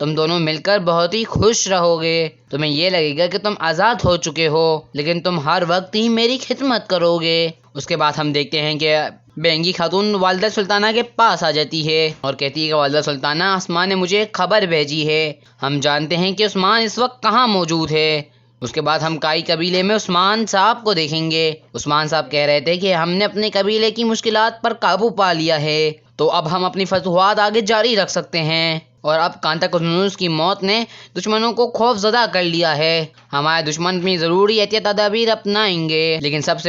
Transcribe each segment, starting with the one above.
تم دونوں مل کر بہت ہی خوش رہو گے. تمہیں یہ لگے گا کہ تم آزاد ہو چکے ہو، لیکن تم ہر وقت ہی میری خدمت کرو گے. اس کے بعد ہم دیکھتے ہیں کہ بینگی خاتون والدہ سلطانہ کے پاس آ جاتی ہے اور کہتی ہے کہ والدہ سلطانہ، عثمان نے مجھے ایک خبر بھیجی ہے. ہم جانتے ہیں کہ عثمان اس وقت کہاں موجود ہے. اس کے بعد ہم کائی قبیلے میں عثمان صاحب کو دیکھیں گے. عثمان صاحب کہہ رہے تھے کہ ہم نے اپنے قبیلے کی مشکلات پر قابو پا لیا ہے، تو اب ہم اپنی فتوحات آگے جاری رکھ سکتے ہیں. اور اب کانتا قزنوس کی موت نے دشمنوں کو خوف زدہ کر لیا ہے. ہمارے دشمن اپنی ضروری احتیاطی تدابیر اپنائیں گے، لیکن سب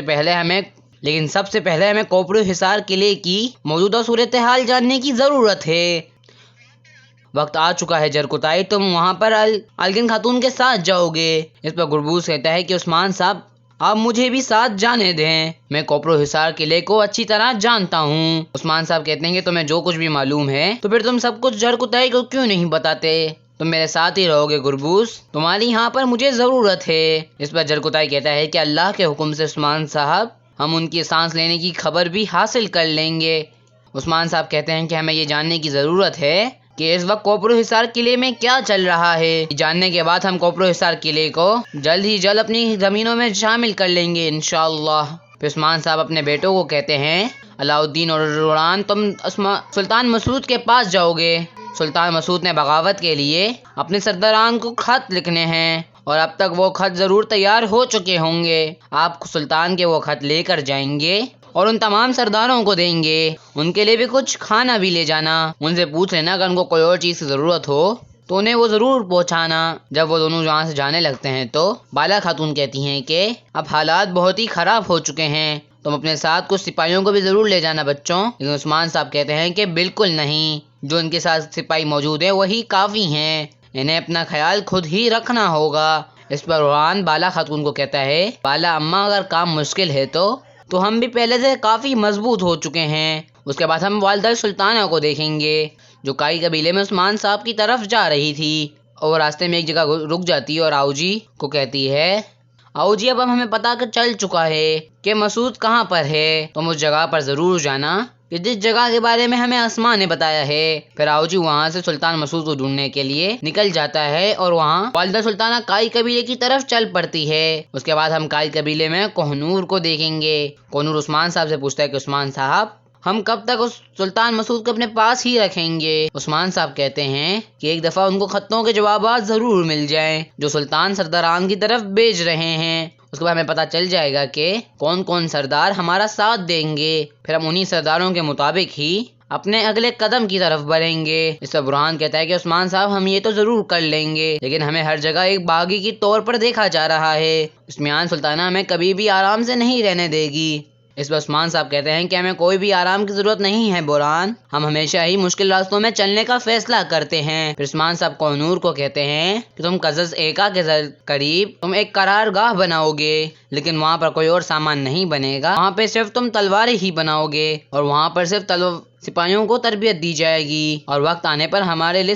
سے پہلے ہمیں کوپرو حصار قلعے کی موجودہ صورتحال جاننے کی ضرورت ہے. وقت آ چکا ہے جرکوتائی، تم وہاں پر الگن خاتون کے ساتھ جاؤ گے. اس پر گربوز کہتا ہے کہ عثمان صاحب، آپ مجھے بھی ساتھ جانے دیں، میں کوپرو حصار قلعے کو اچھی طرح جانتا ہوں. عثمان صاحب کہتے ہیں کہ تمہیں جو کچھ بھی معلوم ہے تو پھر تم سب کچھ جرکوتائی کو کیوں نہیں بتاتے؟ تم میرے ساتھ ہی رہو گے گربوز، تمہاری یہاں پر مجھے ضرورت ہے. اس پر جرکوتائی کہتا ہے کہ اللہ کے حکم سے عثمان صاحب، ہم ان کی سانس لینے کی خبر بھی حاصل کر لیں گے. عثمان صاحب کہتے ہیں کہ ہمیں یہ جاننے کی ضرورت ہے کہ اس وقت کوپرو حصار قلعے میں کیا چل رہا ہے. جاننے کے بعد ہم کوپرو حصار قلعے کو جلد ہی جلد اپنی زمینوں میں شامل کر لیں گے انشاءاللہ. پھر عثمان صاحب اپنے بیٹوں کو کہتے ہیں، علاء الدین اور عروران، تم سلطان مسعود کے پاس جاؤ گے. سلطان مسعود نے بغاوت کے لیے اپنے سرداران کو خط لکھنے ہیں اور اب تک وہ خط ضرور تیار ہو چکے ہوں گے. آپ سلطان کے وہ خط لے کر جائیں گے اور ان تمام سرداروں کو دیں گے. ان کے لیے بھی کچھ کھانا بھی لے جانا. ان سے پوچھ لینا اگر ان کو کوئی اور چیز کی ضرورت ہو تو انہیں وہ ضرور پہنچانا. جب وہ دونوں یہاں سے جانے لگتے ہیں تو بالا خاتون کہتی ہیں کہ اب حالات بہت ہی خراب ہو چکے ہیں، تم اپنے ساتھ کچھ سپاہیوں کو بھی ضرور لے جانا بچوں. لیکن عثمان صاحب کہتے ہیں کہ بالکل نہیں، جو ان کے ساتھ سپاہی موجود ہیں وہی کافی ہیں، انہیں اپنا خیال خود ہی رکھنا ہوگا. اس پر روحان بالا خاتون کو کہتا ہے، بالا اماں، اگر کام مشکل ہے تو ہم بھی پہلے سے کافی مضبوط ہو چکے ہیں. اس کے بعد ہم والدہ سلطانہ کو دیکھیں گے جو کائی قبیلے میں عثمان صاحب کی طرف جا رہی تھی اور راستے میں ایک جگہ رک جاتی ہے اور آؤ جی کو کہتی ہے، آؤ جی، اب ہمیں پتہ چل چکا ہے کہ مسعود کہاں پر ہے، تم اس جگہ پر ضرور جانا کہ جس جگہ کے بارے میں ہمیں آسماں نے بتایا ہے. پھر آؤ جی وہاں سے سلطان مسعود کو ڈھونڈنے کے لیے نکل جاتا ہے اور وہاں والدہ سلطانہ کائی قبیلے کی طرف چل پڑتی ہے. اس کے بعد ہم کائی قبیلے میں کوہ نور کو دیکھیں گے. کوہ نور عثمان صاحب سے پوچھتا ہے کہ عثمان صاحب، ہم کب تک اس سلطان مسعود کو اپنے پاس ہی رکھیں گے؟ عثمان صاحب کہتے ہیں کہ ایک دفعہ ان کو خطوں کے جوابات ضرور مل جائیں جو سلطان سرداران کی طرف بھیج رہے ہیں. اس کے بعد ہمیں پتہ چل جائے گا کہ کون کون سردار ہمارا ساتھ دیں گے. پھر ہم انہی سرداروں کے مطابق ہی اپنے اگلے قدم کی طرف بڑھیں گے. اس پر برہان کہتا ہے کہ عثمان صاحب، ہم یہ تو ضرور کر لیں گے، لیکن ہمیں ہر جگہ ایک باغی کی طور پر دیکھا جا رہا ہے. عثمان سلطانہ ہمیں کبھی بھی آرام سے نہیں رہنے دے گی. اس پر عثمان صاحب کہتے ہیں کہ ہمیں کوئی بھی آرام کی ضرورت نہیں ہے برہان، ہم ہمیشہ ہی مشکل راستوں میں چلنے کا فیصلہ کرتے ہیں. پھر عثمان صاحب کوہ نور کو کہتے ہیں کہ تم قزز ایکا کے قریب تم ایک قرار گاہ بناؤ گے، لیکن وہاں پر کوئی اور سامان نہیں بنے گا، وہاں پہ صرف تم تلواریں ہی بناؤ گے اور وہاں پر صرف سپاہیوں کو تربیت دی جائے گی اور وقت آنے پر ہمارے لیے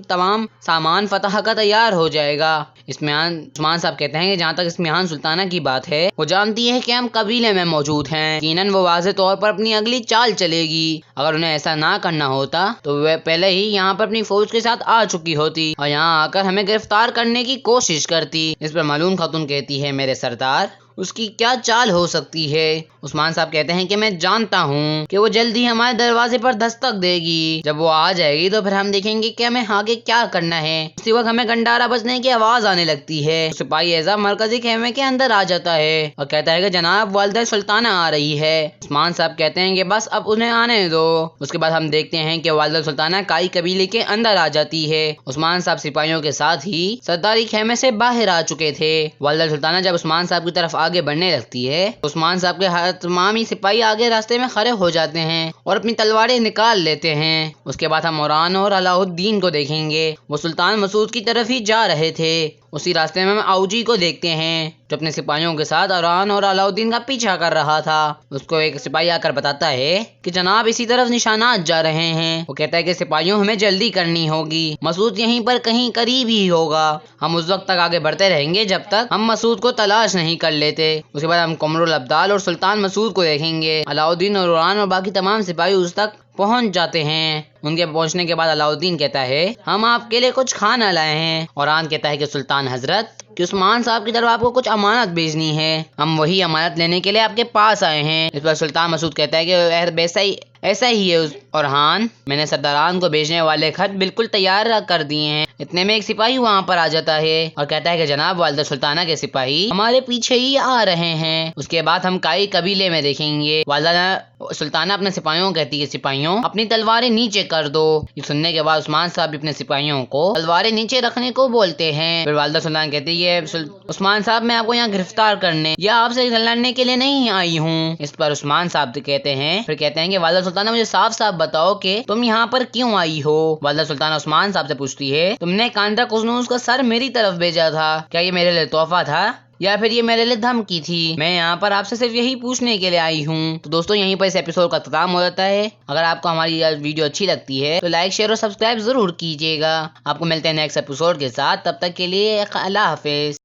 تمام سامان فتح کا تیار ہو جائے گا. عثمان صاحب کہتے ہیں کہ جہاں تک اسمیان سلطانہ کی بات ہے، وہ جانتی ہے کہ ہم قبیلے میں موجود ہیں، یقیناً وہ واضح طور پر اپنی اگلی چال چلے گی. اگر انہیں ایسا نہ کرنا ہوتا تو وہ پہلے ہی یہاں پر اپنی فوج کے ساتھ آ چکی ہوتی اور یہاں آ کر ہمیں گرفتار کرنے کی کوشش کرتی. اس پر معلوم خاتون کہتی ہے، میرے سردار، اس کی کیا چال ہو سکتی ہے؟ عثمان صاحب کہتے ہیں کہ میں جانتا ہوں کہ وہ جلدی ہمارے دروازے پر دستک دے گی. جب وہ آ جائے گی تو پھر ہم دیکھیں گے کہ ہمیں آگے کیا کرنا ہے. اسی وقت ہمیں گنڈارا بجنے کی آواز آنے لگتی ہے. سپاہی اعظم مرکزی خیمے کے اندر آ جاتا ہے اور کہتا ہے کہ جناب، والدہ سلطانہ آ رہی ہے. عثمان صاحب کہتے ہیں کہ بس اب انہیں آنے دو. اس کے بعد ہم دیکھتے ہیں کہ والدہ سلطانہ کائی قبیلے کے اندر آ جاتی ہے. عثمان صاحب سپاہیوں کے ساتھ ہی سرداری خیمے سے باہر آ چکے تھے. والدہ سلطانہ جب عثمان صاحب کی طرف آگے بڑھنے لگتی ہے، عثمان صاحب کے تمام ہی سپاہی آگے راستے میں کھڑے ہو جاتے ہیں اور اپنی تلواریں نکال لیتے ہیں. اس کے بعد ہم عران اور علاء الدین کو دیکھیں گے. وہ سلطان مسعود کی طرف ہی جا رہے تھے. اسی راستے میں ہم آؤجی کو دیکھتے ہیں جو اپنے سپاہیوں کے ساتھ عران اور علاء الدین کا پیچھا کر رہا تھا. اس کو ایک سپاہی آ کر بتاتا ہے کہ جناب، اسی طرف نشانات جا رہے ہیں. وہ کہتا ہے کہ سپاہیوں، ہمیں جلدی کرنی ہوگی، مسعود یہیں پر کہیں قریب ہی ہوگا. ہم اس وقت تک آگے بڑھتے رہیں گے جب تک ہم مسعود کو تلاش نہیں کر لیتے. اس کے بعد ہم قمر الابدال اور سلطان مسعود کو دیکھیں گے. علاء الدین اور عران اور باقی تمام سپاہی اس تک پہنچ جاتے ہیں۔ ان کے پہنچنے کے بعد علاؤدین کہتا ہے ہم آپ کے لیے کچھ کھانا لائے ہیں، اور آن کہتا ہے کہ سلطان حضرت کہ عثمان صاحب کی طرف آپ کو کچھ امانت بھیجنی ہے، ہم وہی امانت لینے کے لیے آپ کے پاس آئے ہیں۔ اس پر سلطان مسعود کہتا ہے کہ ایسا ہی ہے اورحان، میں نے سرداران کو بھیجنے والے خط بالکل تیار کر دیے ہیں۔ اتنے میں ایک سپاہی وہاں پر آ جاتا ہے اور کہتا ہے کہ جناب والدہ سلطانہ کے سپاہی ہمارے پیچھے ہی آ رہے ہیں، اس کے بعد ہم کائی قبیلے میں دیکھیں گے۔ والدہ سلطانہ اپنے سپاہیوں کو کہتی ہے کہ سپاہیوں اپنی تلواریں نیچے کر دو۔ یہ سننے کے بعد عثمان صاحب بھی اپنے سپاہیوں کو تلواریں نیچے رکھنے کو بولتے ہیں۔ پھر والدہ سلطانہ کہتی ہے عثمان صاحب میں آپ کو یہاں گرفتار کرنے یا آپ سے لڑنے کے لیے نہیں آئی ہوں۔ اس پر عثمان صاحب کہتے ہیں کہ والدہ سلطانہ مجھے صاف صاف بتاؤ کہ تم یہاں پر کیوں آئی ہو۔ والدہ سلطانہ عثمان صاحب سے پوچھتی ہے تم نے کانٹا قزنوس کا سر میری طرف بھیجا تھا، کیا یہ میرے لیے تحفہ تھا یا پھر یہ میرے لیے دھمکی تھی؟ میں یہاں پر آپ سے صرف یہی پوچھنے کے لیے آئی ہوں۔ تو دوستوں یہیں پر اس ایپیسوڈ کا اختتام ہو جاتا ہے۔ اگر آپ کو ہماری ویڈیو اچھی لگتی ہے تو لائک شیئر اور سبسکرائب ضرور کیجیے گا۔ آپ کو ملتے ہیں نیکسٹ ایپیسوڈ کے ساتھ، تب تک کے لیے اللہ حافظ۔